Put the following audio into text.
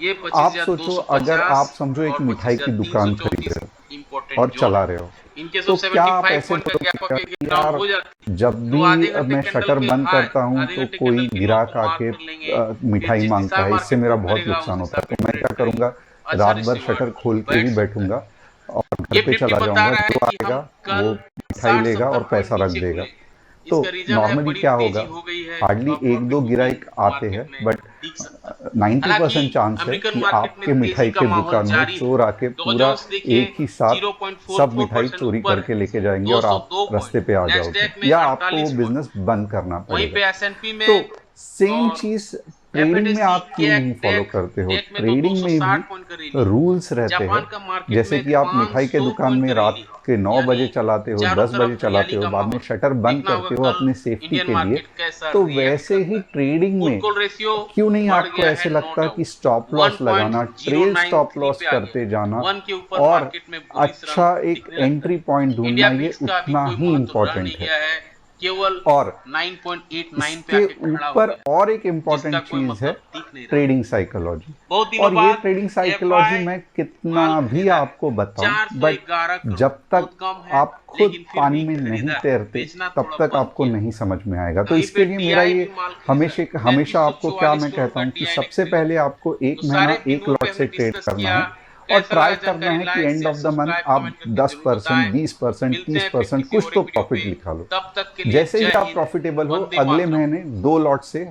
ये आप सोचो, अगर आप समझो एक मिठाई की दुकान खरीद रहे हो इंपॉर्टेंट और चला रहे हो, इनकेस तो ऑफ क्या आप 75 ऐसे पॉइंट का गैप बोलोगे के कि डाउन यार हो जाती है, जब तो आधे भी घंटे मैं कैंडल शटर के बंद हाई, करता हूं आधे तो घंटे कोई कैंडल की लो ग्राहक को मार्क आके कर लेंगे, फिर मिठाई जिस मांगता हिसाब है, इससे मार्केट मेरा मूव बहुत करेगा उस नुकसान होता हिसाब है। पे तो मैं ट्रेड क्या करेंगे, करूंगा, अच्छा रात भर रिसीव शटर खोल के बैठ ही सकता है। बैठूंगा और घर ये पे निफ्टी चला बता जाऊंगा, रहा है जो कि हम आएगा कल वो मिठाई 60 लेगा 70 और पॉइंट पैसा रख नीचे देगा। खुले, तो इसका रीजन है नॉर्मली बड़ी क्या तेजी होगा, हो गई है, हार्डली अब एक दो profit गिराइक booking आते हैं, मार्केट में बट दिख सकता है। 90% चांस है अमेरिकन कि मार्केट आपके में मिठाई तेजी का के माहौल दुकान में जारी है। चोर आके डॉ पूरा जोन्स देखिए एक ही साथ सब मिठाई 0.44% चोरी ऊपर करके है, लेके जाएंगे और आप 202 रास्ते पॉइंट, पे आ जाओगे, नैस्डैक में या आपको वो 48 पॉइंट, बिजनेस बंद करना वहीं पे पड़ेगा। एसएनपी में तो सेम और चीज ट्रेडिंग में एफएटीसी आप क्यों नहीं फॉलो करते हो? डेक में तो ट्रेडिंग में 260 भी पॉइंट का रैली, रूल्स रहते हैं, जापान का मार्केट जैसे में कि आप मिठाई के 500 दुकान पॉइंट में की रात रैली, के 9 बजे यानी चलाते हो, चारों 10 बजे तरफ चलाते हरियाली हो, का बाद में माहौल। शटर बंद देखना होगा करते हो कल अपनी सेफ्टी इंडियन के लिए। मार्केट कैसा तो रिएक्ट वैसे ही करता है। ट्रेडिंग पुट में कॉल रेशियो क्यों नहीं बढ़ आपको गया ऐसे है, नो लगता कि डाउट, स्टॉप लॉस लगाना, ट्रेल स्टॉप 1.093 लॉस पे आ करते गया, जाना 1 के ऊपर और मार्केट में बुलिश रंग अच्छा एक दिखने लगता एंट्री पॉइंट है। इंडिया ढूंढना, ये बिक्स का अभी उतना कोई ही महत्व रह इम्पोर्टेंट नहीं है। गया है, केवल और 9.89 पे इसके आके खड़ा हो ऊपर गया, और एक जिसका इम्पॉर्टेंट कोई चीज है मतलब दिख नहीं रहा। Trading psychology. बहुत दिनों और ये बाद ट्रेडिंग साइकोलॉजी एफआई मैं कितना माल भी खरीदा है, आपको बताऊं, बट 411 करोड़, जब तक बहुत कम है, आप खुद लेकिन फिर पानी भी में नहीं खरीदा है, तैरते बेचना तब थोड़ा तक बंद आपको किया। नहीं समझ में आएगा। तो कहीं इसके पे लिए मेरा टीआई ये भी माल खरीदा है, हमेशा आपको क्या 3344 मैं करोड़ कहता का हूँ कि टीआई ने सबसे खरीदा। पहले आपको एक तो महीना सारे एक पहलुओं पे लॉट हमने से ट्रेड डिस्कस करना किया। है और कैसा ट्राई लगा करना जानकारी, है कि like and share of the month subscribe आप कमेंट करके जरूर 10%, बताएं। 20%, मिलते हैं फिर 30% किसी कुछ और तो एक वीडियो प्रॉफिट पे, निकालो। तब तक के लिए जैसे ही जय आप हिंद, प्रॉफिटेबल हो वंदे अगले मातरम। महीने 2 लॉट से